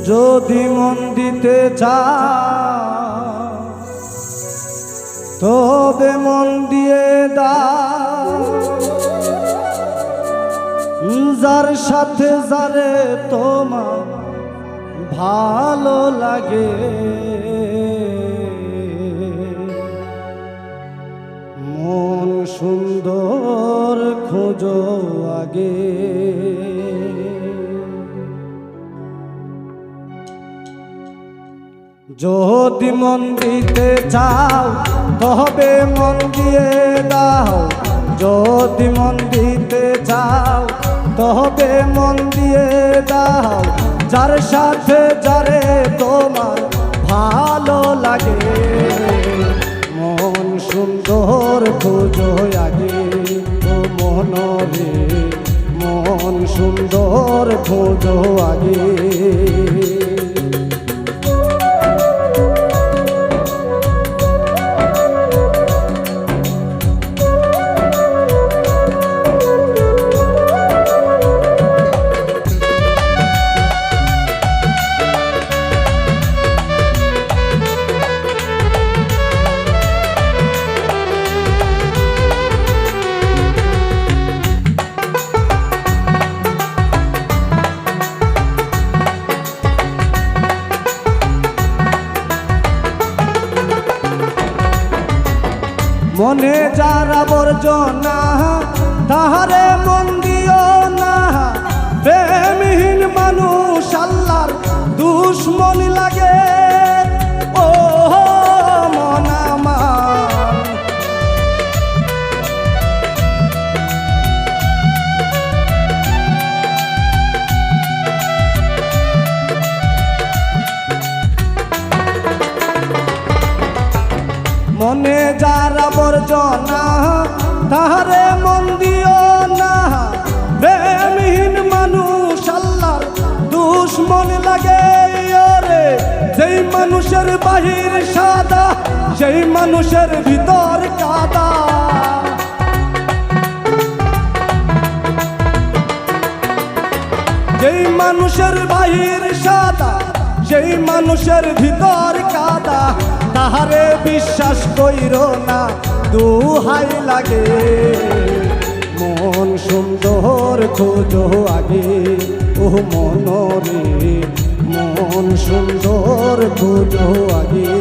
যদি মন দিতে চাও তবে মন দিয়ে দাও, যার সাথে যারে তোমার ভালো লাগে মন সুন্দর খোঁজো আগে। যদি মন দিতে চাও তবে মন দিয়ে দাও, যদি মন দিতে চাও তবে মন দিয়ে দাও, যার সাথে যারে তোমার ভালো লাগে মন সুন্দর খোঁজো আগে। ও মনরে মন সুন্দর খোঁজো আগে। মনে যার আবর্জনা তাহারে মন দিও না, প্রেমহীন মানুষ আল্লাহর দুশ্মন লাগে। ও মন আমার মনে যার আবর্জনা তাহারে মন দিও না, প্রেমহীন মানুষ আল্লাহর দুশ্মন লাগে। ওরে যেই মানুষের বাহির সাদা সেই মানুষের ভিতর কাদা, যেই মানুষের বাহির সাদা সেই মানুষের ভিতর কাদা, তাহারে বিশ্বাস কইরো না দুহাই লাগে মন সুন্দর খোঁজো আগে। ও মনরে মন সুন্দর খোঁজো আগে।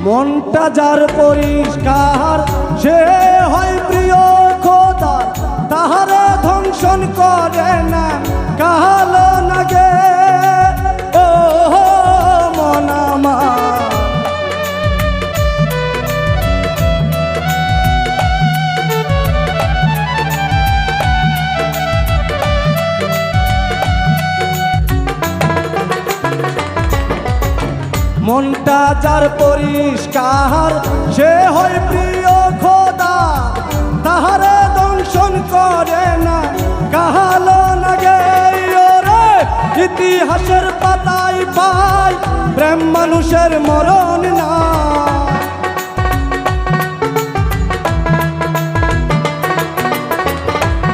মনটা যার পরিষ্কার সে হয় প্রিয় খোদা, তাহারে ধ্বংসন করে না কালো নাগে। ও মন আমার মনটা যার পরিষ্কার সে হয় প্রিয় খোদা, তাহারে দংশন করে না কালো লাগে। ওরে ইতিহাসের পাতায় পাই প্রেম মানুষের মরণ না,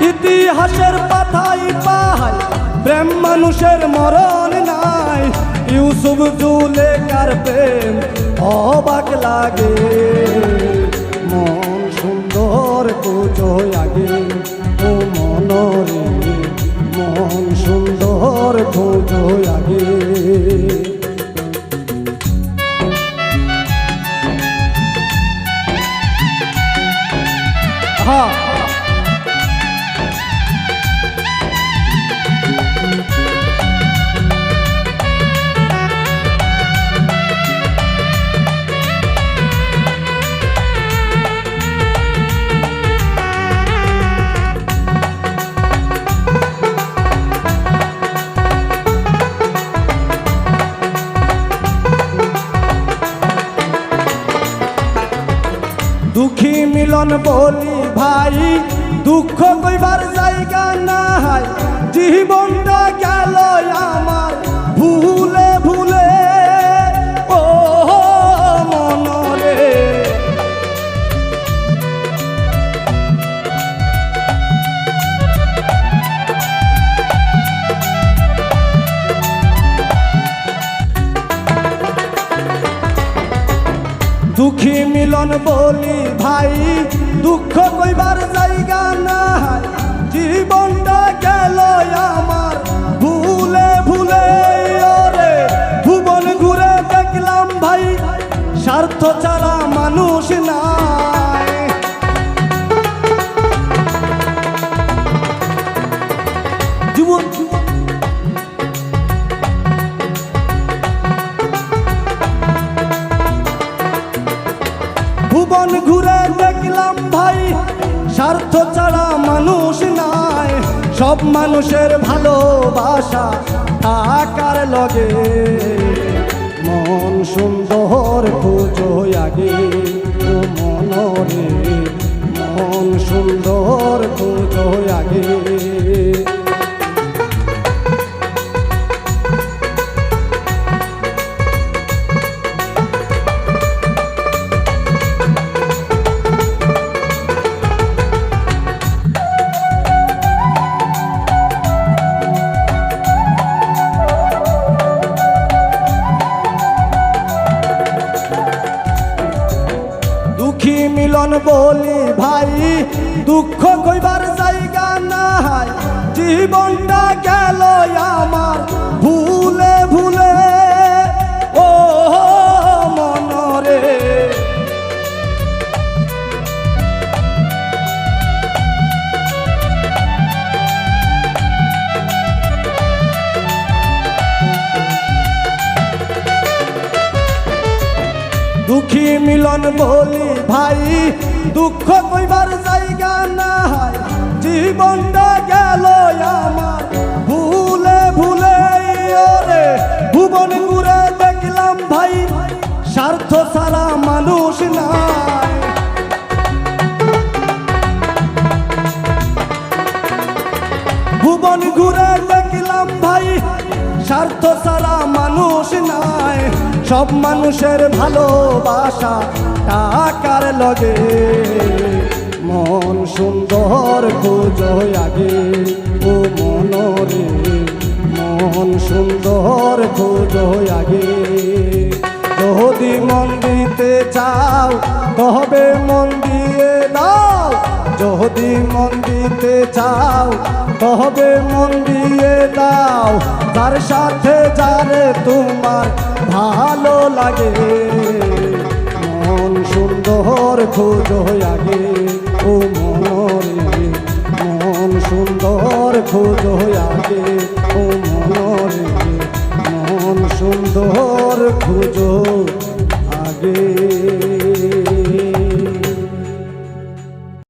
ইতিহাসের পাতায় পাই প্রেম মানুষের মরণ নাই। ইউসুফ জুলেখার প্রেম অবাক লাগে মন সুন্দর খোঁজো আগে। ও মনরে মন সুন্দর খোঁজো আগে। হ্যাঁ মিলন বলি ভাই দুঃখ কইবার জায়গা নাই জীবনটা গেল আমার ভুলে ভুলে ও মনরে দুঃখী মিলন বলি ভাই দুঃখ কইবার জায়গা নাই জীবনটা গেল আমার ভুলে ভুলে ওরে ভুবন ঘুরে দেখলাম ভাই স্বার্থ ছাড়া মানুষ নাই জীবন ভুবন ঘুরে দেখলাম ভাই স্বার্থ ছাড়া মানুষ নাই সব মানুষের ভালোবাসা টাকার লগে মন সুন্দর খুঁজো আগে ও মনরে মন সুন্দর খুঁজো আগে দুঃখী মিলন বলি ভাই দুঃখ কইবার জায়গা নাই জীবনটা গেল আমার ভুলে ভুলে ও মনরে দুঃখী মিলন বলি ভাই দুঃখ কইবার জায়গা নাই জীবনটা গেল আমার ভুলে ভুলে ওরে ভুবন ঘুরে দেখলাম ভাই স্বার্থ ছাড়া মানুষ নাই ভুবন ঘুরে দেখলাম ভাই স্বার্থ ছাড়া মানুষ নাই সব মানুষের ভালোবাসা টাকার লগে মন সুন্দর খুঁজো আগে ও মনরে মন সুন্দর খুঁজো আগে যদি মন দিতে চাও তবে মন দিয়ে দাও যদি মন দিতে চাও তবে মন দিয়ে দাও তার সাথে যারে তোমার ভালো লাগে মন সুন্দর খুঁজো আগে ও মনরে মন সুন্দর খুঁজো আগে ও মনরে মন সুন্দর খুঁজো